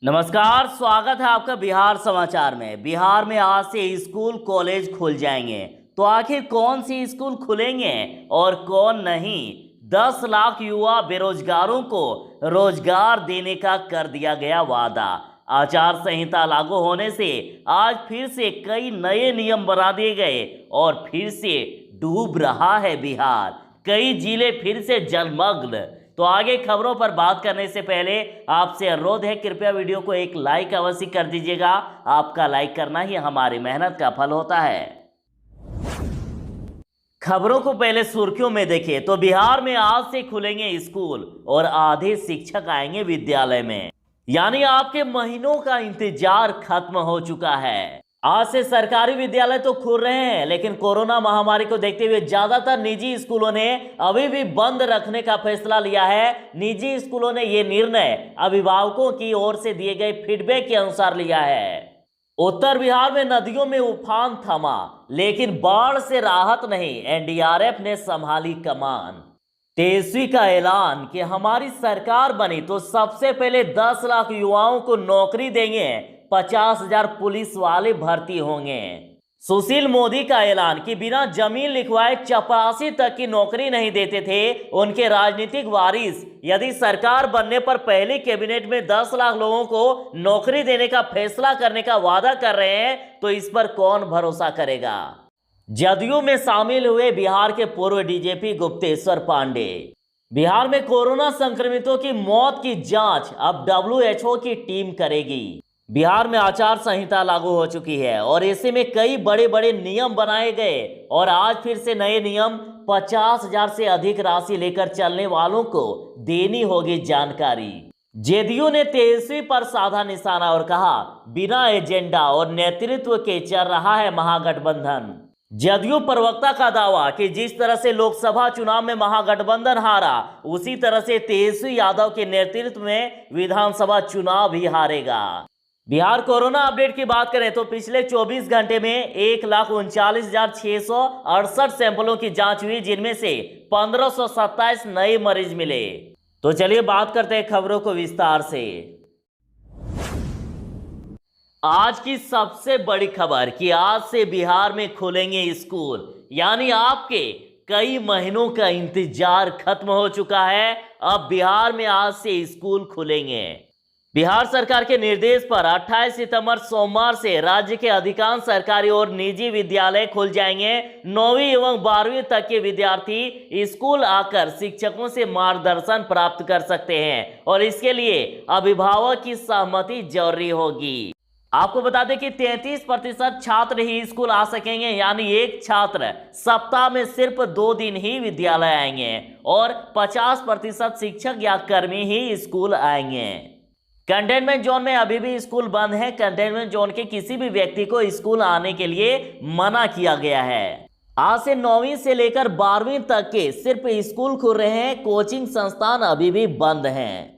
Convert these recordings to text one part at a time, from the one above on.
नमस्कार, स्वागत है आपका बिहार समाचार में। बिहार में आज से स्कूल कॉलेज खुल जाएंगे, तो आखिर कौन सी स्कूल खुलेंगे और कौन नहीं। 10 लाख युवा बेरोजगारों को रोजगार देने का कर दिया गया वादा। आचार संहिता लागू होने से आज फिर से कई नए नियम बना दिए गए और फिर से डूब रहा है बिहार। कई जिले फिर से जलमग्न। तो आगे खबरों पर बात करने से पहले आपसे अनुरोध है, कृपया वीडियो को एक लाइक अवश्य कर दीजिएगा। आपका लाइक करना ही हमारी मेहनत का फल होता है। खबरों को पहले सुर्खियों में देखिए तो बिहार में आज से खुलेंगे स्कूल और आधे शिक्षक आएंगे विद्यालय में, यानी आपके महीनों का इंतजार खत्म हो चुका है। आज से सरकारी विद्यालय तो खुल रहे हैं, लेकिन कोरोना महामारी को देखते हुए ज्यादातर निजी स्कूलों ने अभी भी बंद रखने का फैसला लिया है। निजी स्कूलों ने यह निर्णय अभिभावकों की ओर से दिए गए फीडबैक के अनुसार लिया है। उत्तर बिहार में नदियों में उफान थमा, लेकिन बाढ़ से राहत नहीं। एनडीआरएफ ने संभाली कमान। तेजस्वी का ऐलान कि हमारी सरकार बनी तो सबसे पहले 10 लाख युवाओं को नौकरी देंगे, 50,000 पुलिस वाले भर्ती होंगे। सुशील मोदी का ऐलान कि बिना जमीन लिखवाए चपरासी तक की नौकरी नहीं देते थे उनके राजनीतिक वारिस। यदि सरकार बनने पर पहले कैबिनेट में 10 लाख लोगों को नौकरी देने का फैसला करने का वादा कर रहे हैं, तो इस पर कौन भरोसा करेगा। जदयू में शामिल हुए बिहार के पूर्व डीजीपी गुप्तेश्वर पांडे। बिहार में कोरोना संक्रमितों की मौत की जांच अब WHO की टीम करेगी। बिहार में आचार संहिता लागू हो चुकी है और ऐसे में कई बड़े बड़े नियम बनाए गए और आज फिर से नए नियम। 50,000 से अधिक राशि लेकर चलने वालों को देनी होगी जानकारी। जदयू ने तेजस्वी पर साधा निशाना और कहा, बिना एजेंडा और नेतृत्व के चल रहा है महागठबंधन। जदयू प्रवक्ता का दावा कि जिस तरह से लोकसभा चुनाव में महागठबंधन हारा, उसी तरह से तेजस्वी यादव के नेतृत्व में विधानसभा चुनाव भी हारेगा। बिहार कोरोना अपडेट की बात करें तो पिछले 24 घंटे में 1,39,668 सैंपलों की जांच हुई, जिनमें से 1527 नए मरीज मिले। तो चलिए बात करते हैं खबरों को विस्तार से। आज की सबसे बड़ी खबर कि आज से बिहार में खुलेंगे स्कूल, यानी आपके कई महीनों का इंतजार खत्म हो चुका है। अब बिहार में आज से स्कूल खुलेंगे। बिहार सरकार के निर्देश पर 28 सितंबर सोमवार से राज्य के अधिकांश सरकारी और निजी विद्यालय खुल जाएंगे। 9वीं एवं 12वीं तक के विद्यार्थी स्कूल आकर शिक्षकों से मार्गदर्शन प्राप्त कर सकते हैं और इसके लिए अभिभावक की सहमति जरूरी होगी। आपको बता दें कि 33% छात्र ही स्कूल आ सकेंगे, यानी एक छात्र सप्ताह में सिर्फ 2 दिन ही विद्यालय आएंगे और 50% शिक्षक या कर्मी ही स्कूल आएंगे। कंटेनमेंट जोन में अभी भी स्कूल बंद है। कंटेनमेंट जोन के किसी भी व्यक्ति को स्कूल आने के लिए मना किया गया है। आज से 9वीं से लेकर 12वीं तक के सिर्फ स्कूल खुल रहे हैं। कोचिंग संस्थान अभी भी बंद हैं।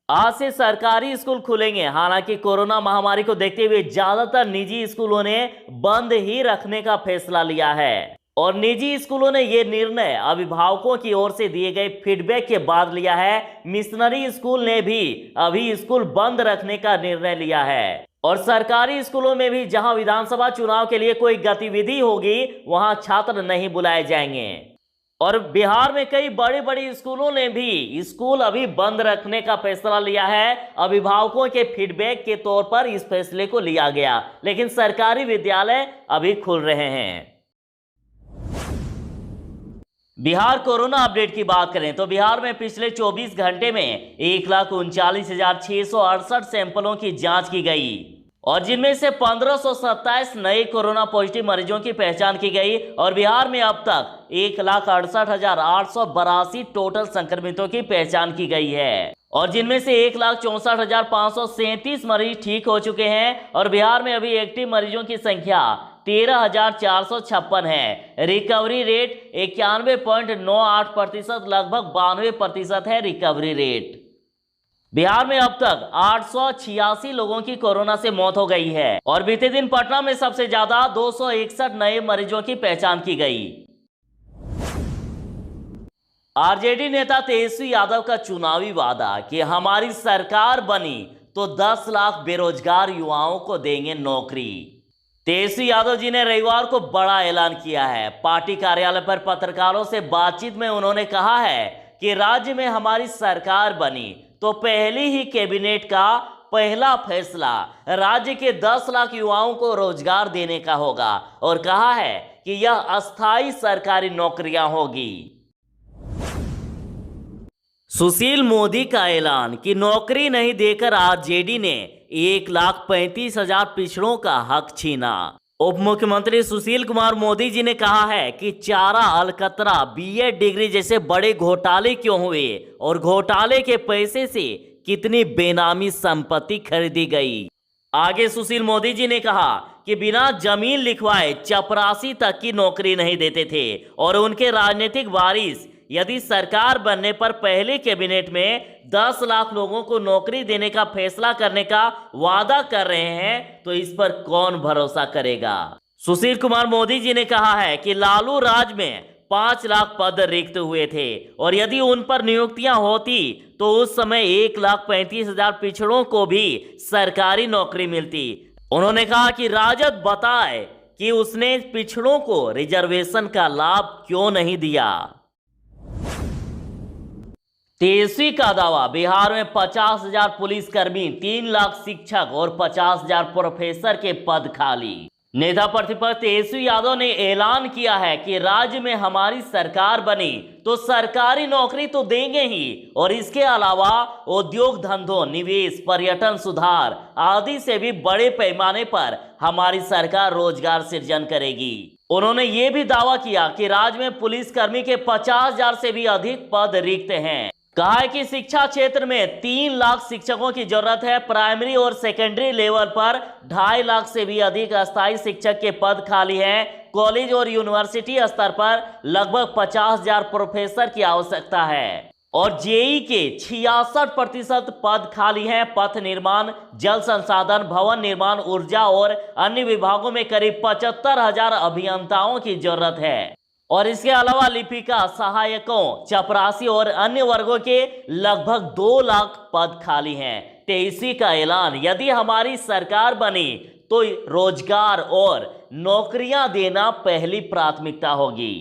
आज से सरकारी स्कूल खुलेंगे। हालांकि कोरोना महामारी को देखते हुए ज्यादातर निजी स्कूलों ने बंद ही रखने का फैसला लिया है और निजी स्कूलों ने यह निर्णय अभिभावकों की ओर से दिए गए फीडबैक के बाद लिया है। मिशनरी स्कूल ने भी अभी स्कूल बंद रखने का निर्णय लिया है और सरकारी स्कूलों में भी जहां विधानसभा चुनाव के लिए कोई गतिविधि होगी, वहां छात्र नहीं बुलाए जाएंगे। और बिहार में कई बड़े बड़े स्कूलों ने भी स्कूल अभी बंद रखने का फैसला लिया है। अभिभावकों के फीडबैक के तौर पर इस फैसले को लिया गया, लेकिन सरकारी विद्यालय अभी खुल रहे हैं। बिहार कोरोना अपडेट की बात करें तो बिहार में पिछले 24 घंटे में 1,39,668 सैंपलों की जांच की गई और जिनमें से 1527 नए कोरोना पॉजिटिव मरीजों की पहचान की गई और बिहार में अब तक 1,68,882 टोटल संक्रमितों की पहचान की गई है और जिनमें से 1,64,537 मरीज ठीक हो चुके हैं और बिहार में अभी एक्टिव मरीजों की संख्या 13,456 है। रिकवरी रेट 91.98%, लगभग 92% है रिकवरी रेट। बिहार में अब तक 886 लोगों की कोरोना से मौत हो गई है और बीते दिन पटना में सबसे ज्यादा 261 नए मरीजों की पहचान की गई। आरजेडी नेता तेजस्वी यादव का चुनावी वादा कि हमारी सरकार बनी तो 10 लाख बेरोजगार युवाओं को देंगे नौकरी। तेजस्वी यादव जी ने रविवार को बड़ा ऐलान किया है। पार्टी कार्यालय पर पत्रकारों से बातचीत में उन्होंने कहा है कि राज्य में हमारी सरकार बनी तो पहली ही कैबिनेट का पहला फैसला राज्य के 10 लाख युवाओं को रोजगार देने का होगा और कहा है कि यह अस्थायी सरकारी नौकरियां होगी। सुशील मोदी का ऐलान कि नौकरी नहीं देकर आरजेडी ने 1,35,000 पिछड़ों का हक छीना। उप मुख्यमंत्री सुशील कुमार मोदी जी ने कहा है कि चारा, अलकतरा, बीएड डिग्री जैसे बड़े घोटाले क्यों हुए और घोटाले के पैसे से कितनी बेनामी संपत्ति खरीदी गई। आगे सुशील मोदी जी ने कहा कि बिना जमीन लिखवाए चपरासी तक की नौकरी नहीं देते थे और उनके राजनीतिक वारिस यदि सरकार बनने पर पहले कैबिनेट में 10 लाख लोगों को नौकरी देने का फैसला करने का वादा कर रहे हैं तो इस पर कौन भरोसा करेगा। सुशील कुमार मोदी जी ने कहा है कि लालू राज में 5 लाख पद रिक्त हुए थे और यदि उन पर नियुक्तियां होती तो उस समय 1,35,000 पिछड़ों को भी सरकारी नौकरी मिलती। उन्होंने कहा कि राजद बताए कि उसने पिछड़ों को रिजर्वेशन का लाभ क्यों नहीं दिया। तेजस्वी का दावा, बिहार में 50,000 पुलिसकर्मी, 3 लाख शिक्षक और 50,000 प्रोफेसर के पद खाली। नेता प्रतिपक्ष तेजस्वी यादव ने ऐलान किया है कि राज्य में हमारी सरकार बनी तो सरकारी नौकरी तो देंगे ही और इसके अलावा उद्योग धंधों, निवेश, पर्यटन सुधार आदि से भी बड़े पैमाने पर हमारी सरकार रोजगार सृजन करेगी। उन्होंने ये भी दावा किया कि राज्य में पुलिसकर्मी के 50,000 से भी अधिक पद रिक्त हैं। कहा है कि शिक्षा क्षेत्र में 3 लाख शिक्षकों की जरूरत है। प्राइमरी और सेकेंडरी लेवल पर 2.5 लाख से भी अधिक अस्थायी शिक्षक के पद खाली हैं। कॉलेज और यूनिवर्सिटी स्तर पर लगभग 50,000 प्रोफेसर की आवश्यकता है और जेई के 66% पद खाली हैं। पथ निर्माण, जल संसाधन, भवन निर्माण, ऊर्जा और अन्य विभागों में करीब 75,000 अभियंताओं की जरूरत है और इसके अलावा लिपिका, सहायकों, चपरासी और अन्य वर्गों के लगभग 2 लाख पद खाली हैं। तेजस्वी का ऐलान, यदि हमारी सरकार बनी तो रोजगार और नौकरियां देना पहली प्राथमिकता होगी।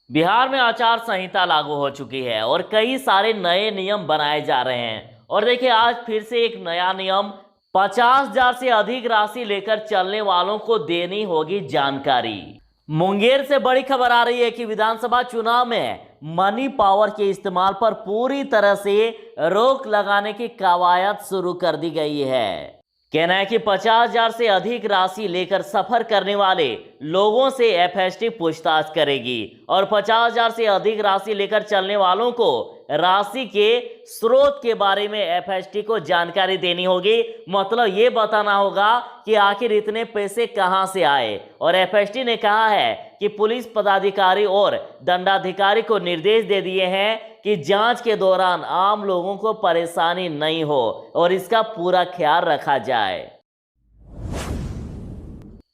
बिहार में आचार संहिता लागू हो चुकी है और कई सारे नए नियम बनाए जा रहे हैं और देखिए आज फिर से एक नया नियम, 50,000 से अधिक राशि लेकर चलने वालों को देनी होगी जानकारी। मुंगेर से बड़ी खबर आ रही है कि विधानसभा चुनाव में मनी पावर के इस्तेमाल पर पूरी तरह से रोक लगाने की कवायद शुरू कर दी गई है। कहना है कि 50,000 से अधिक राशि लेकर सफर करने वाले लोगों से एफएसटी पूछताछ करेगी और 50,000 से अधिक राशि लेकर चलने वालों को राशि के स्रोत के बारे में एफएसटी को जानकारी देनी होगी। मतलब ये बताना होगा कि आखिर इतने पैसे कहां से आए और एफएसटी ने कहा है कि पुलिस पदाधिकारी और दंडाधिकारी को निर्देश दे दिए हैं कि जांच के दौरान आम लोगों को परेशानी नहीं हो और इसका पूरा ख्याल रखा जाए।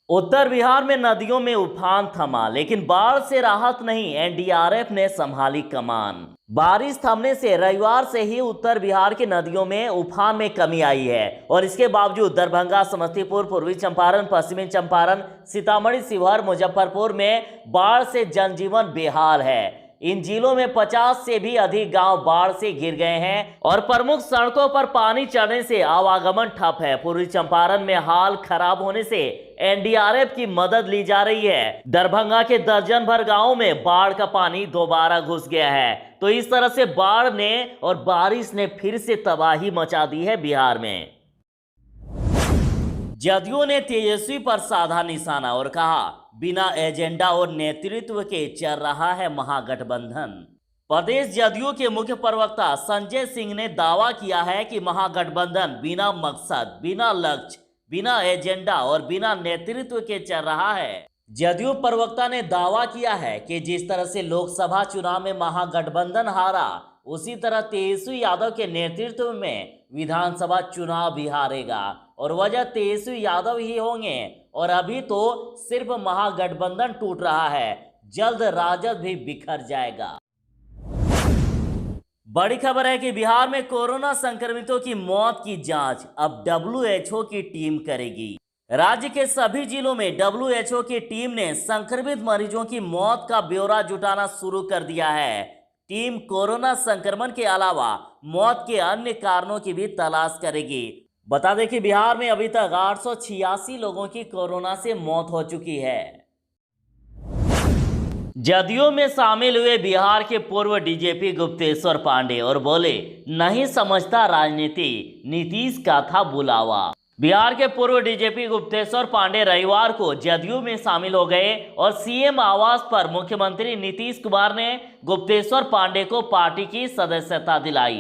उत्तर बिहार में नदियों में उफान थमा लेकिन बाढ़ से राहत नहीं, एनडीआरएफ ने संभाली कमान। बारिश थमने से रविवार से ही उत्तर बिहार की नदियों में उफान में कमी आई है और इसके बावजूद दरभंगा, समस्तीपुर, पूर्वी चंपारण, पश्चिमी चंपारण, सीतामढ़ी, शिवहर, मुजफ्फरपुर में बाढ़ से जनजीवन बेहाल है। इन जिलों में 50 से भी अधिक गांव बाढ़ से घिर गए हैं और प्रमुख सड़कों पर पानी चढ़ने से आवागमन ठप है। पूर्वी चंपारण में हाल खराब होने से एनडीआरएफ की मदद ली जा रही है। दरभंगा के दर्जन भर गांवों में बाढ़ का पानी दोबारा घुस गया है। तो इस तरह से बाढ़ ने और बारिश ने फिर से तबाही मचा दी है बिहार में। जदयू ने तेजस्वी पर साधा निशाना और कहा बिना एजेंडा और नेतृत्व के चल रहा है महागठबंधन। प्रदेश जदयू के मुख्य प्रवक्ता संजय सिंह ने दावा किया है कि महागठबंधन बिना मकसद, बिना लक्ष्य, बिना एजेंडा और बिना नेतृत्व के चल रहा है। जदयू प्रवक्ता ने दावा किया है कि जिस तरह से लोकसभा चुनाव में महागठबंधन हारा उसी तरह तेजस्वी यादव के नेतृत्व में विधानसभा चुनाव भी हारेगा और वजह तेजस्वी यादव ही होंगे और अभी तो सिर्फ महागठबंधन टूट रहा है। जल्द राजद भी बिखर जाएगा। बड़ी खबर है कि बिहार में कोरोना संक्रमितों की मौत की जांच अब WHO की टीम करेगी। राज्य के सभी जिलों में WHO की टीम ने संक्रमित मरीजों की मौत का ब्यौरा जुटाना शुरू कर दिया है। टीम कोरोना संक्रमण के अलावा मौत के अन्य कारणों की भी तलाश करेगी। बता दें कि बिहार में अभी तक 886 लोगों की कोरोना से मौत हो चुकी है। जदयू में शामिल हुए बिहार के पूर्व डीजीपी गुप्तेश्वर पांडे और बोले, नहीं समझता राजनीति, नीतीश का था बुलावा। बिहार के पूर्व डीजीपी गुप्तेश्वर पांडे रविवार को जदयू में शामिल हो गए और सीएम आवास पर मुख्यमंत्री नीतीश कुमार ने गुप्तेश्वर पांडे को पार्टी की सदस्यता दिलाई।